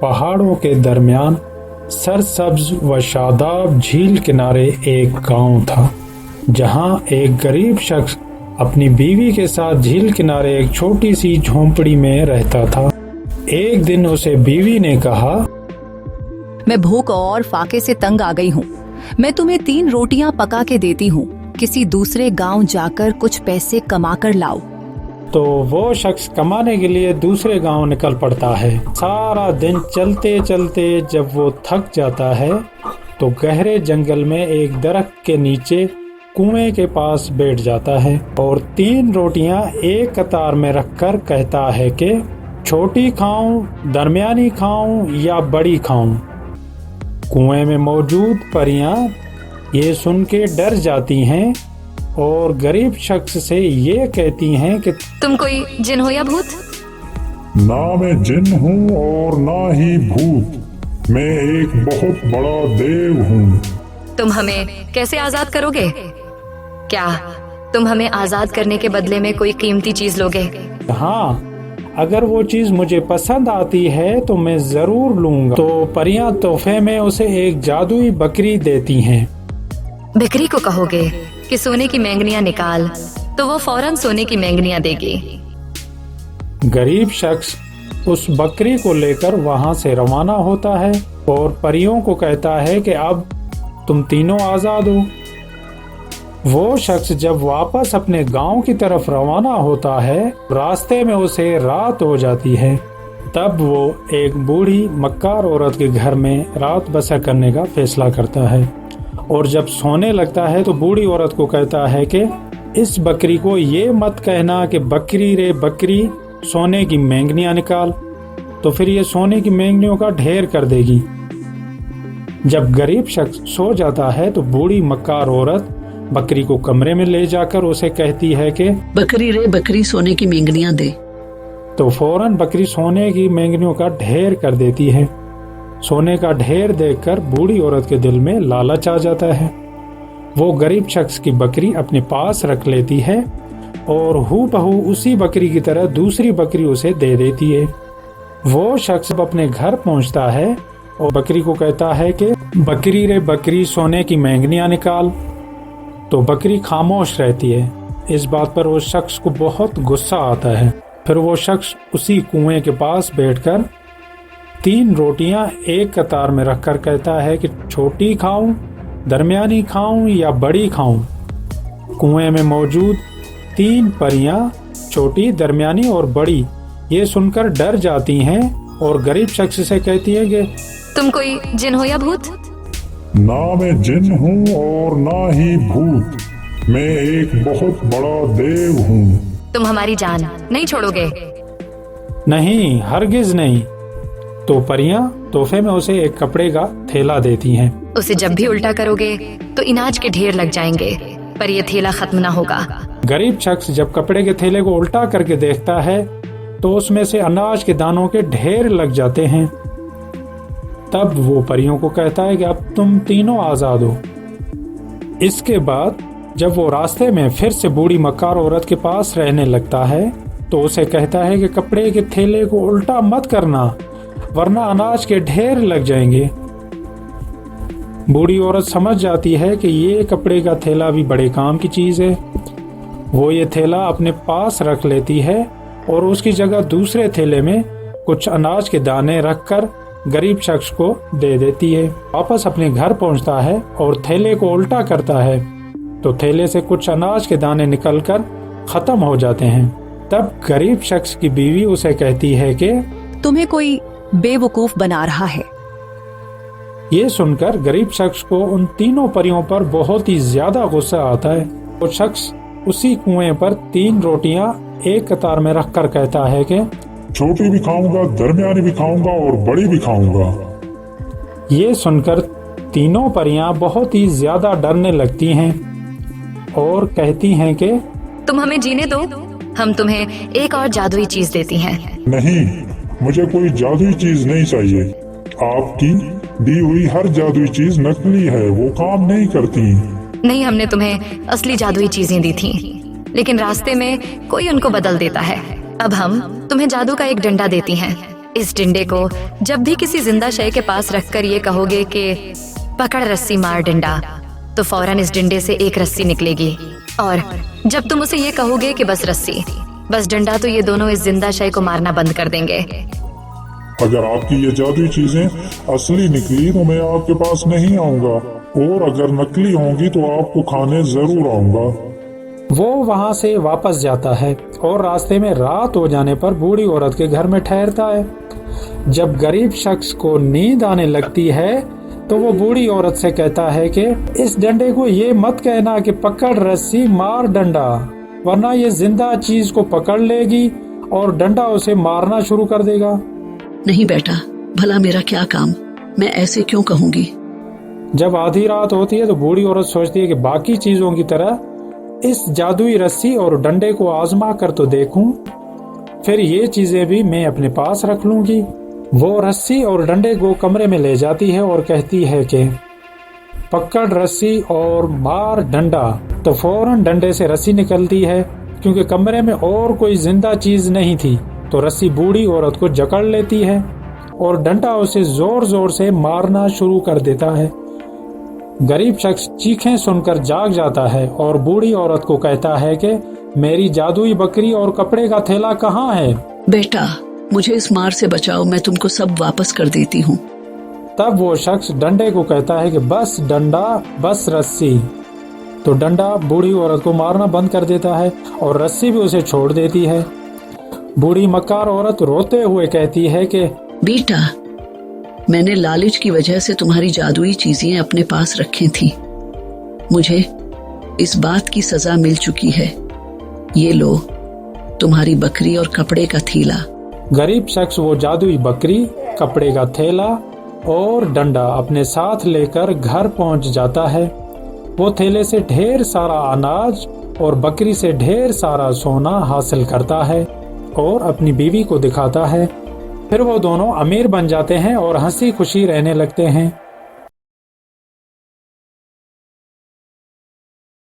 पहाड़ों के दरमियान सरसब्ज व शादाब झील किनारे एक गांव था, जहां एक गरीब शख्स अपनी बीवी के साथ झील किनारे एक छोटी सी झोंपड़ी में रहता था। एक दिन उसे बीवी ने कहा, मैं भूख और फाके से तंग आ गई हूँ। मैं तुम्हें 3 रोटियां पका के देती हूँ। किसी दूसरे गांव जाकर कुछ पैसे कमा कर लाओ। तो वो शख्स कमाने के लिए दूसरे गांव निकल पड़ता है। सारा दिन चलते चलते जब वो थक जाता है तो गहरे जंगल में एक दरख्त के नीचे कुएं के पास बैठ जाता है और 3 रोटियां एक कतार में रखकर कहता है कि छोटी खाऊं, दरमियानी खाऊं या बड़ी खाऊं। कुएं में मौजूद परियां ये सुन के डर जाती हैं और गरीब शख्स से ये कहती हैं कि तुम कोई जिन हो या भूत? ना मैं जिन हूँ और ना ही भूत, मैं एक बहुत बड़ा देव हूँ। तुम हमें कैसे आजाद करोगे? क्या तुम हमें आजाद करने के बदले में कोई कीमती चीज लोगे? हाँ, अगर वो चीज मुझे पसंद आती है तो मैं जरूर लूंगा। तो परियां तोहफे में उसे एक जादुई बकरी देती हैं। बकरी को कहोगे कि सोने की बैंगनियां निकाल, तो वो फौरन सोने की बैंगनियां देगी। गरीब शख्स उस बकरी को लेकर वहां से रवाना होता है और परियों को कहता है कि अब तुम तीनों आजाद हो। वो शख्स जब वापस अपने गांव की तरफ रवाना होता है, रास्ते में उसे रात हो जाती है। तब वो एक बूढ़ी मक्कार औरत के घर में रात बसर करने का फैसला करता है और जब सोने लगता है तो बूढ़ी औरत को कहता है कि इस बकरी को ये मत कहना कि बकरी रे बकरी, सोने की बैंगनियां निकाल, तो फिर ये सोने की बैंगनियों का ढेर कर देगी। जब गरीब शख्स सो जाता है तो बूढ़ी मक्कार औरत बकरी को कमरे में ले जाकर उसे कहती है कि बकरी रे बकरी, सोने की बैंगनियां दे। तो फौरन बकरी सोने की बैंगनियों का ढेर कर देती है। सोने का ढेर देखकर बूढ़ी औरत के दिल में लालच आ जाता है। वो गरीब शख्स की बकरी अपने पास रख लेती है और हूबहू उसी बकरी की तरह दूसरी बकरी उसे दे देती है। वो शख्स अपने घर पहुंचता है और बकरी को कहता है कि बकरी रे बकरी, सोने की बैंगनियां निकाल। तो बकरी खामोश रहती है। इस बात पर उस शख्स को बहुत गुस्सा आता है। फिर वो शख्स उसी कुएं के पास बैठकर 3 रोटियां एक कतार में रखकर कहता है कि छोटी खाऊं, दरमियानी खाऊं या बड़ी खाऊं। कुएं में मौजूद 3 परियां छोटी, दरमियानी और बड़ी ये सुनकर डर जाती हैं और गरीब शख्स से कहती है कि तुम कोई जिन हो या भूत? ना मैं जिन हूँ और ना ही भूत, मैं एक बहुत बड़ा देव हूँ। तुम हमारी जान नहीं छोड़ोगे? नहीं, हरगिज नहीं। तो परियां तोहफे में उसे एक कपड़े का थैला देती हैं। उसे जब भी उल्टा करोगे तो इनाज के ढेर लग जाएंगे, पर ये थैला खत्म ना होगा। गरीब शख्स जब कपड़े के थैले को उल्टा करके देखता है तो उसमें से अनाज के दानों के ढेर लग जाते हैं। तब वो परियों को कहता है कि अब तुम तीनों आजाद हो। इसके बाद जब वो रास्ते में फिर से बूढ़ी मक्कार औरत के पास रहने लगता है तो उसे कहता है कि कपड़े के थैले को उल्टा मत करना, वरना अनाज के ढेर लग जाएंगे। बूढ़ी औरत समझ जाती है कि ये कपड़े का थैला भी बड़े काम की चीज है। वो ये थैला अपने पास रख लेती है और उसकी जगह दूसरे थैले में कुछ अनाज के दाने रखकर गरीब शख्स को दे देती है। वापस अपने घर पहुंचता है और थैले को उल्टा करता है तो थैले से कुछ अनाज के दाने निकलकर खत्म हो जाते हैं। तब गरीब शख्स की बीवी उसे कहती है कि तुम्हें कोई बेवकूफ बना रहा है। ये सुनकर गरीब शख्स को उन तीनों परियों पर बहुत ही ज्यादा गुस्सा आता है। वो शख्स उसी कुएं पर 3 रोटियां एक कतार में रखकर कहता है कि छोटी भी खाऊंगा, दरमियानी भी खाऊंगा और बड़ी भी खाऊंगा। ये सुनकर तीनों परियां बहुत ही ज्यादा डरने लगती हैं और कहती हैं कि तुम हमें जीने दो, हम तुम्हें एक और जादुई चीज देती हैं। नहीं, मुझे कोई जादुई चीज नहीं चाहिए। आपकी दी हुई हर जादुई चीज नकली है, वो काम नहीं करती। नहीं, हमने तुम्हें असली जादुई चीजें दी थी, लेकिन रास्ते में कोई उनको बदल देता है। अब हम तुम्हें जादू का एक डंडा देती हैं। इस डंडे को जब भी किसी जिंदा शय के पास रखकर ये कहोगे कि पकड़ रस्सी मार डंडा, तो फौरन इस डंडे से एक रस्सी निकलेगी। और जब तुम उसे ये कहोगे कि बस रस्सी बस डंडा, तो ये दोनों इस जिंदा शय को मारना बंद कर देंगे। अगर आपकी ये जादुई चीजें असली निकली तो मैं आपके पास नहीं आऊंगा, और अगर नकली होंगी तो आपको खाने जरूर आऊंगा। वो वहां से वापस जाता है और रास्ते में रात हो जाने पर बूढ़ी औरत के घर में ठहरता है। जब गरीब शख्स को नींद आने लगती है तो वो बूढ़ी औरत से कहता है कि इस डंडे को ये मत कहना कि पकड़ रस्सी मार डंडा, वरना ये जिंदा चीज को पकड़ लेगी और डंडा उसे मारना शुरू कर देगा। नहीं बेटा, भला मेरा क्या काम, मैं ऐसे क्यों कहूंगी। जब आधी रात होती है तो बूढ़ी औरत सोचती है कि बाकी चीजों की तरह इस जादुई रस्सी और डंडे को आजमा कर तो देखूं, फिर ये चीजें भी मैं अपने पास रख लूंगी। वो रस्सी और डंडे को कमरे में ले जाती है और कहती है कि पकड़ रस्सी और मार डंडा, तो फौरन डंडे से रस्सी निकलती है। क्योंकि कमरे में और कोई जिंदा चीज नहीं थी तो रस्सी बूढ़ी औरत को जकड़ लेती है और डंडा उसे जोर जोर से मारना शुरू कर देता है। गरीब शख्स चीखें सुनकर जाग जाता है और बूढ़ी औरत को कहता है कि मेरी जादुई बकरी और कपड़े का थैला कहाँ है। बेटा, मुझे इस मार से बचाओ, मैं तुमको सब वापस कर देती हूँ। तब वो शख्स डंडे को कहता है कि बस डंडा बस रस्सी, तो डंडा बूढ़ी औरत को मारना बंद कर देता है और रस्सी भी उसे छोड़ देती है। बूढ़ी मक्कार औरत रोते हुए कहती है कि बेटा, मैंने लालच की वजह से तुम्हारी जादुई चीजें अपने पास रखी थी, मुझे इस बात की सजा मिल चुकी है। ये लो तुम्हारी बकरी और कपड़े का थैला। गरीब शख्स वो जादुई बकरी, कपड़े का थैला और डंडा अपने साथ लेकर घर पहुंच जाता है। वो थैले से ढेर सारा अनाज और बकरी से ढेर सारा सोना हासिल करता है और अपनी बीवी को दिखाता है। फिर वो दोनों अमीर बन जाते हैं और हंसी खुशी रहने लगते हैं।